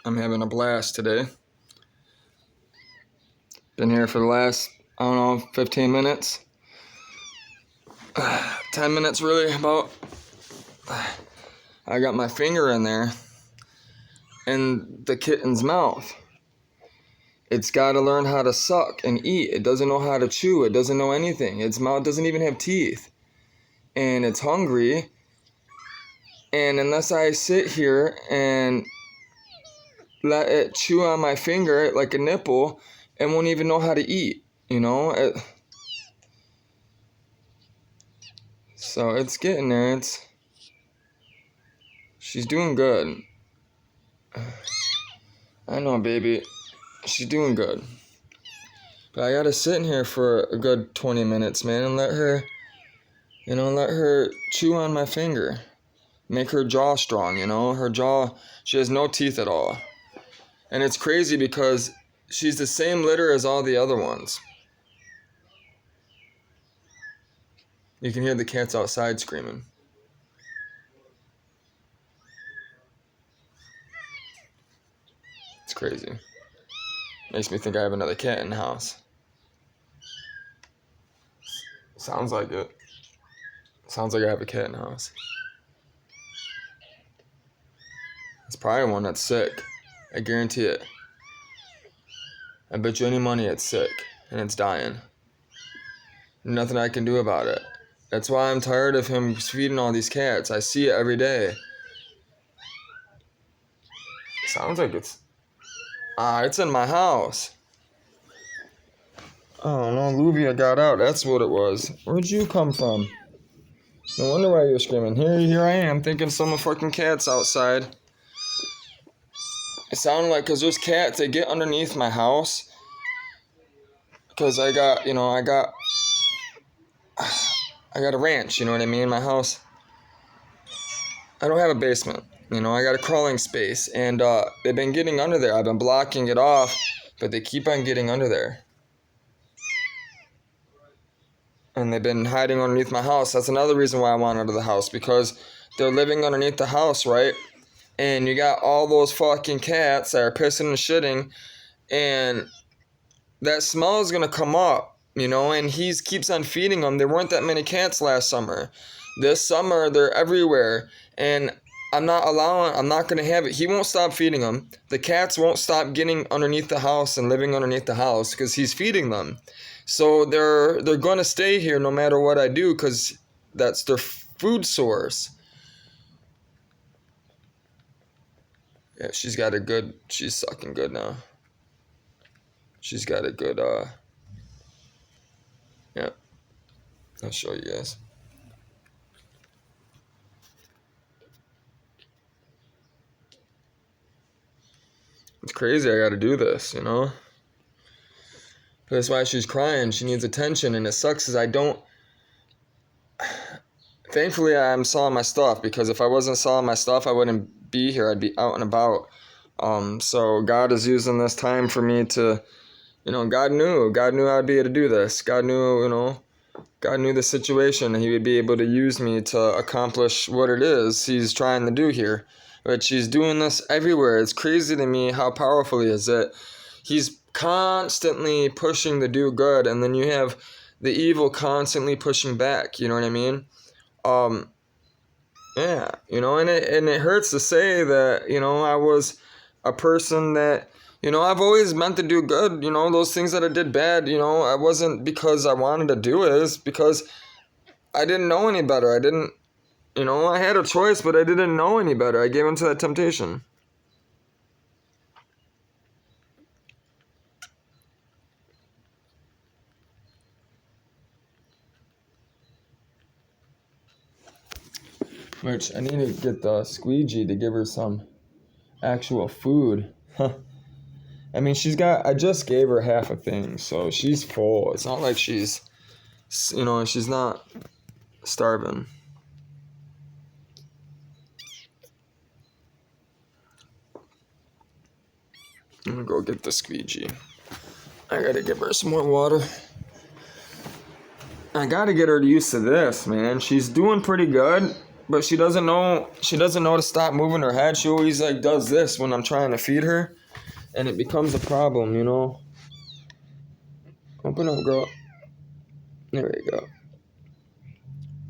I'm having a blast today. Been here for the last, 15 minutes. 10 minutes really, about. I got my finger in there in the kitten's mouth. It's got to learn how to suck and eat. It doesn't know how to chew. It doesn't know anything. Its mouth doesn't even have teeth. And it's hungry. And unless I sit here and let it chew on my finger like a nipple, it won't even know how to eat, So it's getting there. She's doing good. I know, baby. She's doing good. But I gotta sit in here for a good 20 minutes, man, and let her chew on my finger. Make her jaw strong, Her jaw, she has no teeth at all. And it's crazy because she's the same litter as all the other ones. You can hear the cats outside screaming. It's crazy. Makes me think I have another cat in the house. Sounds like it. Sounds like I have a cat in the house. It's probably one that's sick. I guarantee it. I bet you any money it's sick and it's dying. Nothing I can do about it. That's why I'm tired of him feeding all these cats. I see it every day. Sounds like it's in my house. Oh no, Luvia got out. That's what it was. Where'd you come from? No wonder why you're screaming. Here I am, thinking some fucking cats outside. It sounded like, because there's cats, they get underneath my house. Because I got a ranch, you know what I mean? My house, I don't have a basement, I got a crawling space. And they've been getting under there. I've been blocking it off, but they keep on getting under there. And they've been hiding underneath my house. That's another reason why I want out of the house, because they're living underneath the house, right? And you got all those fucking cats that are pissing and shitting, and that smell is going to come up, and he keeps on feeding them. There weren't that many cats last summer. This summer, they're everywhere, and I'm not going to have it. He won't stop feeding them. The cats won't stop getting underneath the house and living underneath the house because he's feeding them. So they're going to stay here no matter what I do, because that's their food source. Yeah, she's sucking good now. She's got a good, yeah. I'll show you guys. It's crazy I gotta do this, That's why she's crying. She needs attention, and it sucks because I don't... Thankfully, I'm selling my stuff, because if I wasn't selling my stuff, I wouldn't be here. I'd be out and about. So God is using this time for me to... God knew I'd be able to do this. God knew the situation, and he would be able to use me to accomplish what it is he's trying to do here. But she's doing this everywhere. It's crazy to me how powerful he is, that he's constantly pushing to do good, and then you have the evil constantly pushing back, you know what I mean? Yeah, and it hurts to say that, I was a person that, I've always meant to do good, those things that I did bad, it wasn't because I wanted to do it, it's because I didn't know any better. I had a choice, but I didn't know any better. I gave into that temptation. Which, I need to get the squeegee to give her some actual food. I mean, I just gave her half a thing, so she's full. It's not like she's not starving. I'm gonna go get the squeegee. I gotta give her some more water. I gotta get her used to this, man. She's doing pretty good. But she doesn't know to stop moving her head. She always like does this when I'm trying to feed her, and it becomes a problem, you know. Open up, girl. There we go.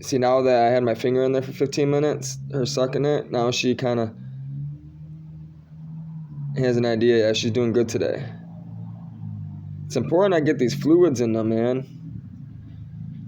See, now that I had my finger in there for 15 minutes, her sucking it, now she kind of has an idea. Yeah, she's doing good today. It's important I get these fluids in them, man.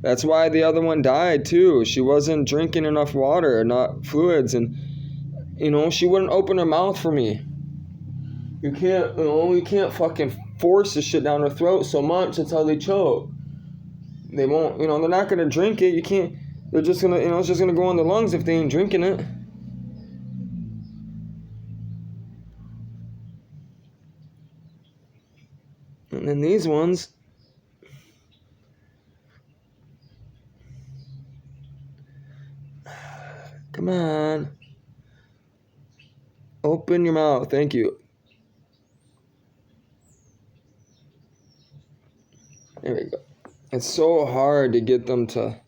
That's why the other one died too. She wasn't drinking enough water, not fluids, and you know, she wouldn't open her mouth for me. You can't fucking force the shit down her throat so much that's how they choke. They won't, they're not gonna drink it. You can't. They're just gonna, it's just gonna go in their lungs if they ain't drinking it. And then these ones. Come on. Open your mouth. Thank you. There we go. It's so hard to get them to.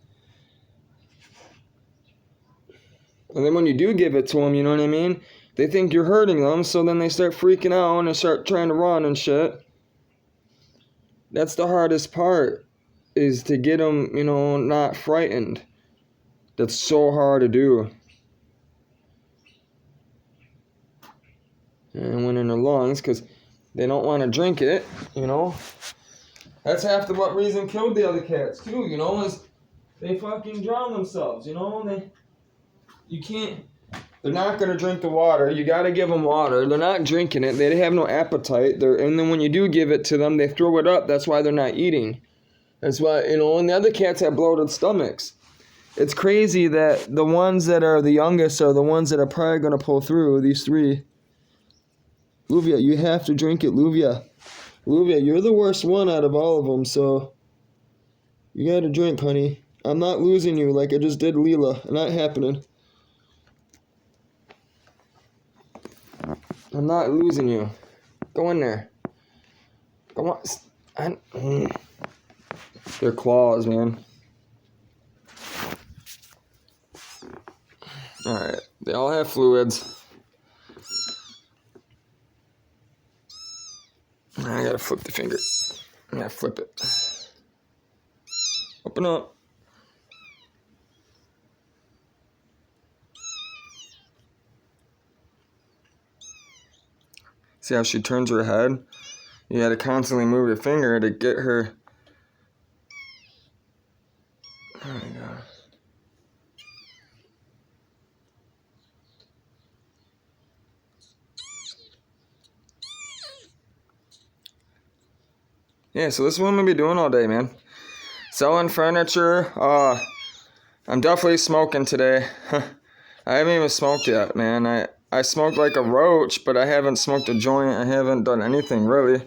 And then when you do give it to them, you know what I mean? They think you're hurting them, so then they start freaking out and start trying to run and shit. That's the hardest part, is to get them, not frightened. That's so hard to do. And went in their lungs because they don't want to drink it, That's half the what reason killed the other cats too, is they fucking drown themselves, they're not going to drink the water. You got to give them water. They're not drinking it. They have no appetite. And then when you do give it to them, they throw it up. That's why they're not eating. That's why, and the other cats have bloated stomachs. It's crazy that the ones that are the youngest are the ones that are probably going to pull through, these three. Luvia, you have to drink it, Luvia. Luvia, you're the worst one out of all of them, so you got to drink, honey. I'm not losing you like I just did Leela. Not happening. I'm not losing you. Go in there. Come on. Their claws, man. Alright. They all have fluids. I gotta flip the finger. I gotta flip it. Open up. See how she turns her head? You gotta constantly move your finger to get her. Oh my God. Yeah, so this is what I'm gonna be doing all day, man. Selling furniture. I'm definitely smoking today. I haven't even smoked yet, man. I smoked like a roach, but I haven't smoked a joint. I haven't done anything, really.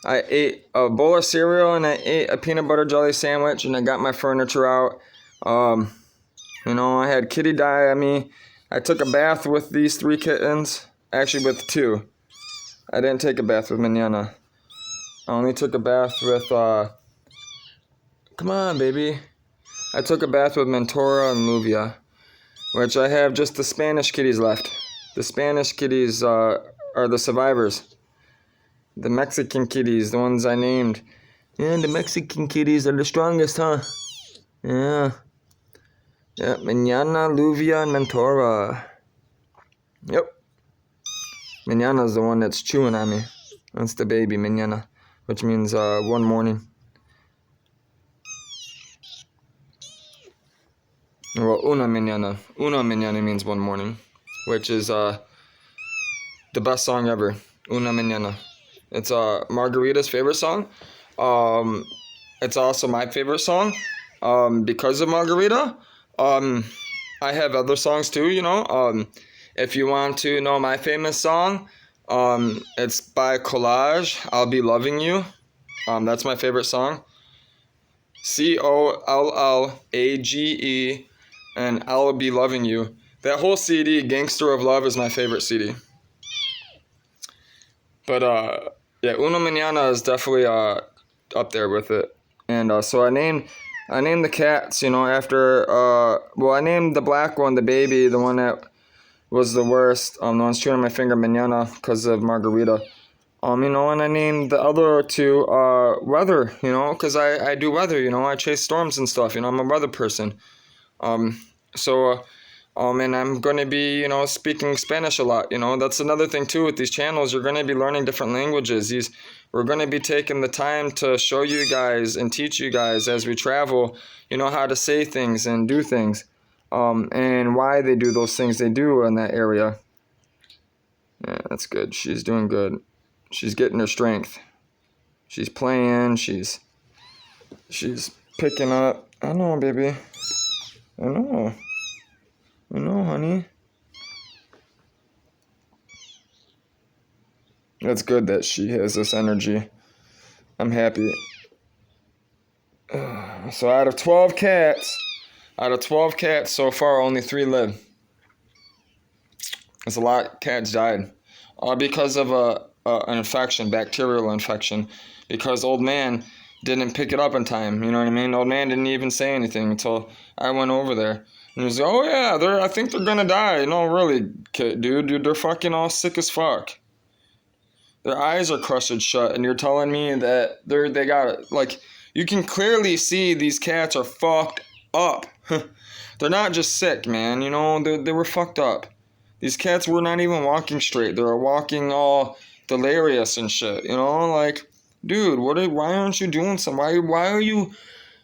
I ate a bowl of cereal, and I ate a peanut butter jelly sandwich, and I got my furniture out. I had kitty dye on me. I took a bath with these 3 kittens. Actually, with 2. I didn't take a bath with Manana. I only took a bath with, come on, baby. I took a bath with Mentora and Luvia, which I have just the Spanish kitties left. The Spanish kitties are the survivors. The Mexican kitties, the ones I named. Yeah, the Mexican kitties are the strongest, huh? Yeah. Yeah, Manana, Luvia, and Mentora. Yep. Manana's the one that's chewing on me. That's the baby, Manana, which means one morning. Well, una mañana. Una mañana means one morning, which is the best song ever. Una mañana. It's Margarita's favorite song. It's also my favorite song because of Margarita. I have other songs too, If you want to know my famous song, it's by Collage, I'll Be Loving You. That's my favorite song. Collage, and I'll Be Loving You. That whole CD, Gangster of Love, is my favorite CD. But, yeah, Una Mañana is definitely up there with it. And so I named I named the cats, you know, after, well, I named the black one, the baby, the one that was the worst. The one's chewing on my finger, Manana, because of Margarita. You know, and I named the other two, weather, you know, because I do weather, you know, I chase storms and stuff, you know, I'm a weather person. So, and I'm going to be, you know, speaking Spanish a lot, you know. That's another thing, too, with these channels. You're going to be learning different languages. We're going to be taking the time to show you guys and teach you guys as we travel, you know, how to say things and do things, and why they do those things they do in that area. Yeah, that's good. She's doing good. She's getting her strength. She's playing. She's picking up. I know, baby. I know. I know, honey. It's good that she has this energy. I'm happy. So out of 12 cats so far, only 3 live. There's a lot of cats died. Because of an infection, bacterial infection. Because old man didn't pick it up in time. You know what I mean? Old man didn't even say anything until I went over there. And he was like, oh yeah, I think they're gonna die. No, really, dude, they're fucking all sick as fuck. Their eyes are crushed shut, and you're telling me that they got it. Like, you can clearly see these cats are fucked up. They're not just sick, man. You know, they were fucked up. These cats were not even walking straight. They were walking all delirious and shit. You know, like, dude, why aren't you doing something? Why are you?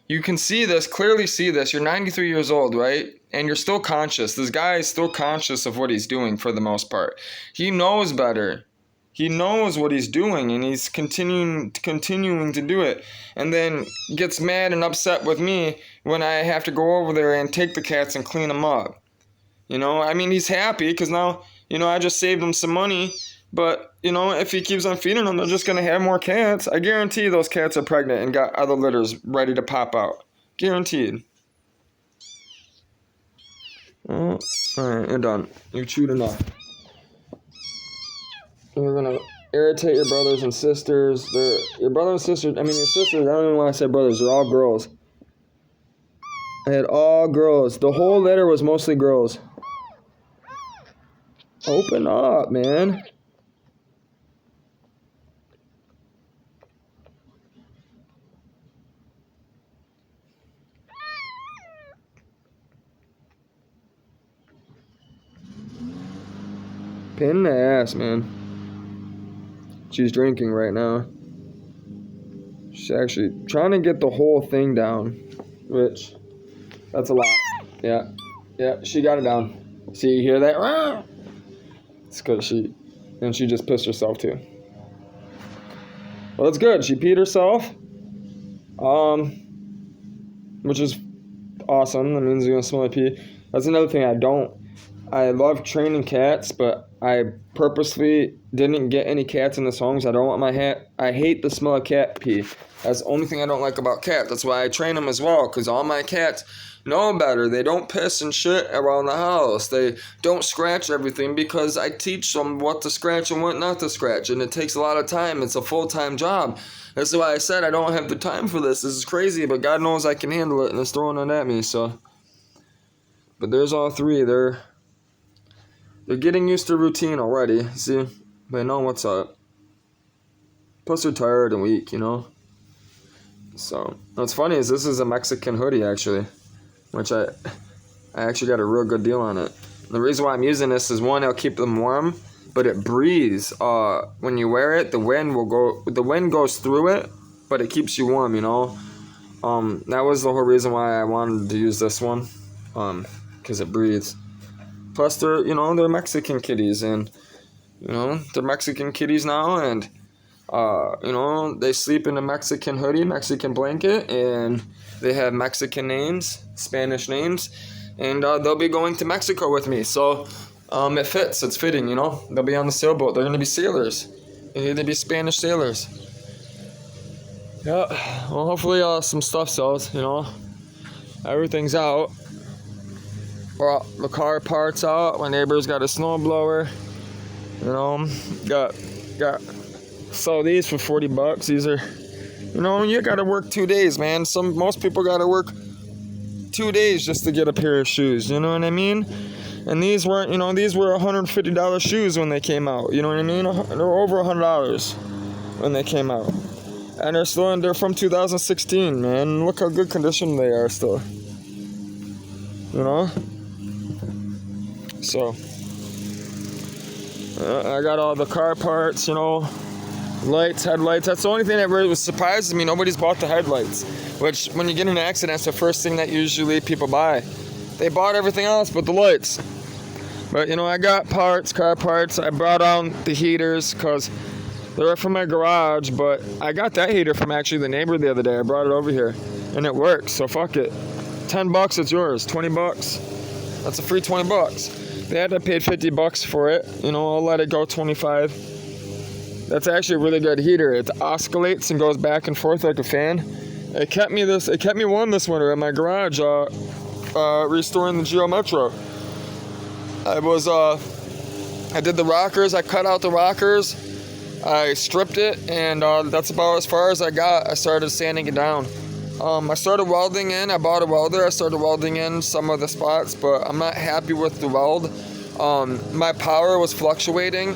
You can see this, clearly see this. You're 93 years old, right? And you're still conscious. This guy is still conscious of what he's doing for the most part. He knows better. He knows what he's doing, and he's continuing to do it. And then gets mad and upset with me when I have to go over there and take the cats and clean them up. You know, I mean, he's happy because now, you know, I just saved him some money. But, you know, if he keeps on feeding them, they're just going to have more cats. I guarantee those cats are pregnant and got other litters ready to pop out. Guaranteed. Oh, alright, you're done. You chewed enough. You're going to irritate your brothers and sisters. Your brothers and sisters, I mean, your sisters, I don't even want to say brothers. They're all girls. I had all girls. The whole litter was mostly girls. Open up, man. Pain in the ass, man. She's drinking right now. She's actually trying to get the whole thing down, which, that's a lot. Yeah, she got it down. See, you hear that? It's because she just pissed herself too. Well, that's good. She peed herself, which is awesome. That means you're gonna smell like pee. That's another thing I love training cats, but I purposely didn't get any cats in this home because I don't want I hate the smell of cat pee. That's the only thing I don't like about cats. That's why I train them as well, because all my cats know better. They don't piss and shit around the house. They don't scratch everything because I teach them what to scratch and what not to scratch, and it takes a lot of time. It's a full-time job. That's why I said I don't have the time for this. This is crazy, but God knows I can handle it, and it's throwing it at me, so. But there's all 3. They're getting used to routine already, see? They know what's up. Plus they're tired and weak, you know? So, what's funny is this is a Mexican hoodie, actually. Which I actually got a real good deal on it. The reason why I'm using this is, one, it'll keep them warm, but it breathes. When you wear it, the wind goes through it, but it keeps you warm, you know? That was the whole reason why I wanted to use this one. Because it breathes. Plus, they're Mexican kitties, and, they're Mexican kitties now, and, they sleep in a Mexican hoodie, Mexican blanket, and they have Mexican names, Spanish names, and they'll be going to Mexico with me, so it fits, it's fitting, They'll be on the sailboat, they're going to be sailors, they're going to be Spanish sailors. Yeah, well, hopefully some stuff sells, everything's out. Well, the car parts out. My neighbor's got a snowblower. Got sold these for $40. You know, you gotta work 2 days, man. Most people gotta work 2 days just to get a pair of shoes. You know what I mean? And these weren't, you know, these were $150 shoes when they came out. You know what I mean? They're over $100 when they came out. And they're from 2016, man. Look how good condition they are still. You know? So, I got all the car parts, you know, lights, headlights. That's the only thing that really surprises me. Nobody's bought the headlights, which when you get in an accident, that's the first thing that usually people buy. They bought everything else but the lights. But, you know, I got parts, car parts. I brought on the heaters because they were from my garage, but I got that heater from actually the neighbor the other day. I brought it over here, and it works, so fuck it. $10, it's yours. $20. That's a free $20. They had to pay $50 for it. You know, I'll let it go 25. That's actually a really good heater. It oscillates and goes back and forth like a fan. It kept me warm this winter in my garage, restoring the Geo Metro. I did the rockers. I cut out the rockers. I stripped it, and that's about as far as I got. I started sanding it down. I started welding in. I bought a welder. I started welding in some of the spots, but I'm not happy with the weld. My power was fluctuating.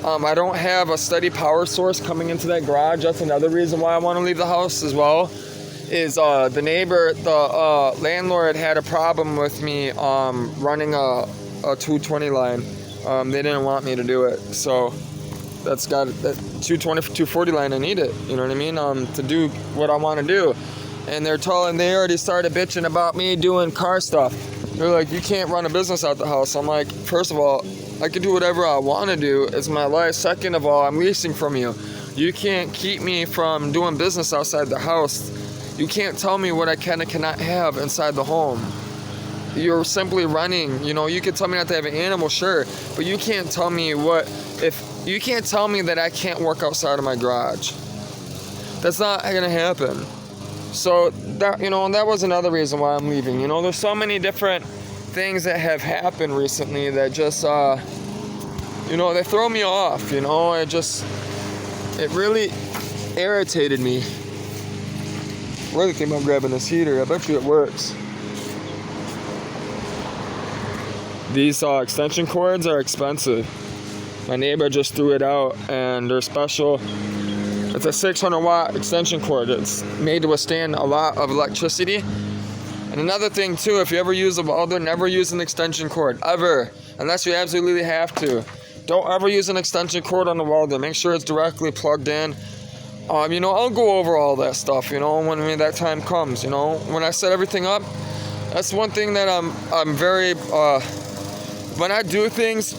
I don't have a steady power source coming into that garage. That's another reason why I want to leave the house as well. Is the neighbor, the landlord had a problem with me running a 220 line. They didn't want me to do it, so that 220 240 line, I need it. You know what I mean? To do what I want to do. And they already started bitching about me doing car stuff. They're like, you can't run a business out the house. I'm like, first of all, I can do whatever I want to do. It's my life. Second of all, I'm leasing from you. You can't keep me from doing business outside the house. You can't tell me what I can and cannot have inside the home. You're simply running. You know, you can tell me not to have an animal, sure, but you can't tell me you can't tell me that I can't work outside of my garage. That's not gonna happen. So that, you know, that was another reason why I'm leaving. You know, there's so many different things that have happened recently that just, you know, they throw me off. You know, it really irritated me. I really think about grabbing this heater. I bet you it works. These extension cords are expensive. My neighbor just threw it out, and they're special. It's a 600 watt extension cord. It's made to withstand a lot of electricity. And another thing too, if you ever use a welder, never use an extension cord, ever, unless you absolutely have to. Don't ever use an extension cord on the welder. Make sure it's directly plugged in. You know, I'll go over all that stuff, you know, when that time comes. You know, when I set everything up, that's one thing that I'm very, when I do things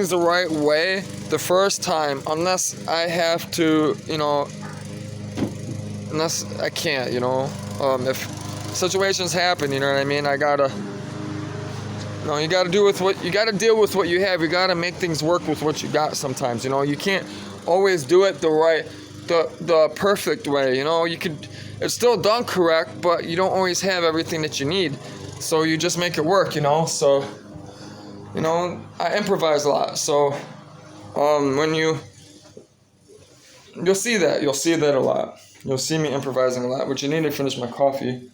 the right way the first time, unless I have to, you know, unless I can't, you know, if situations happen, you know what I mean, you gotta deal with what you have. You gotta make things work with what you got sometimes, you know. You can't always do it the perfect way, you know. It's still done correct, but you don't always have everything that you need, so you just make it work, you know. So, you know, I improvise a lot, so when you'll see that a lot. You'll see me improvising a lot, which you need to finish my coffee.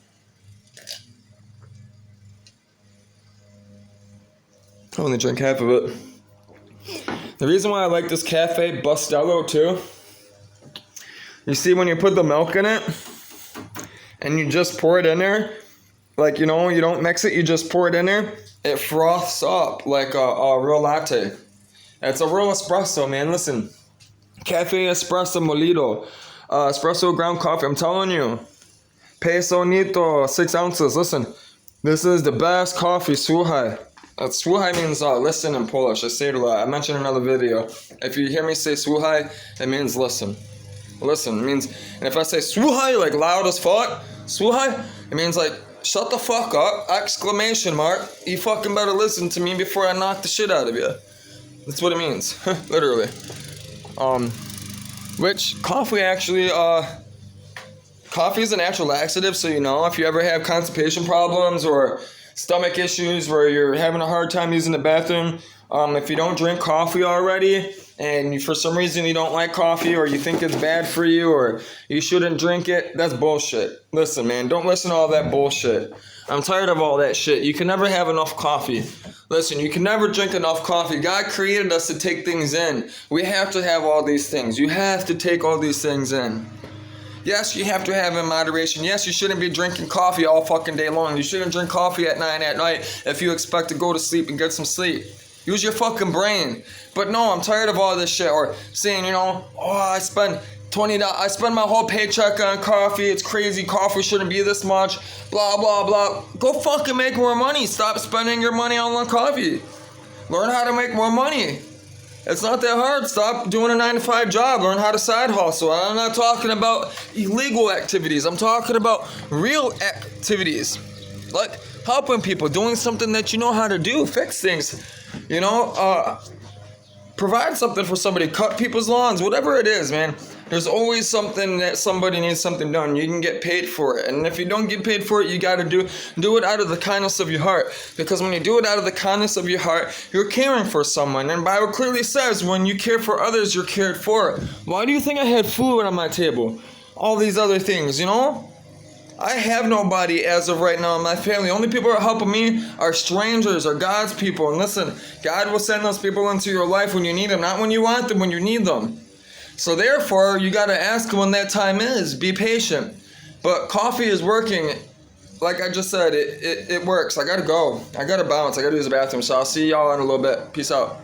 I only drank half of it. The reason why I like this Cafe Bustelo too, you see when you put the milk in it and you just pour it in there, like, you know, you don't mix it, you just pour it in there, it froths up like a real latte. It's a real espresso, man. Listen, Cafe Espresso Molido, espresso ground coffee. I'm telling you, peso nito, 6 ounces. Listen, this is the best coffee, Słuchaj. Słuchaj means listen in Polish. I say it a lot. I mentioned in another video. If you hear me say Słuchaj, it means listen. Listen, it means, and if I say Słuchaj, like loud as fuck, Słuchaj, it means like, shut the fuck up, exclamation mark. You fucking better listen to me before I knock the shit out of you. That's what it means, literally. Which coffee actually, coffee is a natural laxative, so you know, if you ever have constipation problems or stomach issues where you're having a hard time using the bathroom, If you don't drink coffee already, and for some reason you don't like coffee, or you think it's bad for you, or you shouldn't drink it, that's bullshit. Listen, man, don't listen to all that bullshit. I'm tired of all that shit. You can never have enough coffee. Listen, you can never drink enough coffee. God created us to take things in. We have to have all these things. You have to take all these things in. Yes, you have to have in moderation. Yes, you shouldn't be drinking coffee all fucking day long. You shouldn't drink coffee at 9 at night if you expect to go to sleep and get some sleep. Use your fucking brain. But no, I'm tired of all this shit. Or saying, I spend $20. I spend my whole paycheck on coffee. It's crazy. Coffee shouldn't be this much. Blah, blah, blah. Go fucking make more money. Stop spending your money on coffee. Learn how to make more money. It's not that hard. Stop doing a 9-to-5 job. Learn how to side hustle. I'm not talking about illegal activities. I'm talking about real activities. Like helping people, doing something that you know how to do, fix things. Provide something for somebody, cut people's lawns, whatever it is, man. There's always something that somebody needs something done. You can get paid for it. And if you don't get paid for it, you got to do it out of the kindness of your heart. Because when you do it out of the kindness of your heart, you're caring for someone. And the Bible clearly says when you care for others, you're cared for. Why do you think I had food on my table? All these other things, I have nobody as of right now in my family. The only people who are helping me are strangers, are God's people. And listen, God will send those people into your life when you need them, not when you want them, when you need them. So therefore, you got to ask when that time is. Be patient. But coffee is working. Like I just said, it works. I got to go. I got to bounce. I got to use the bathroom. So I'll see y'all in a little bit. Peace out.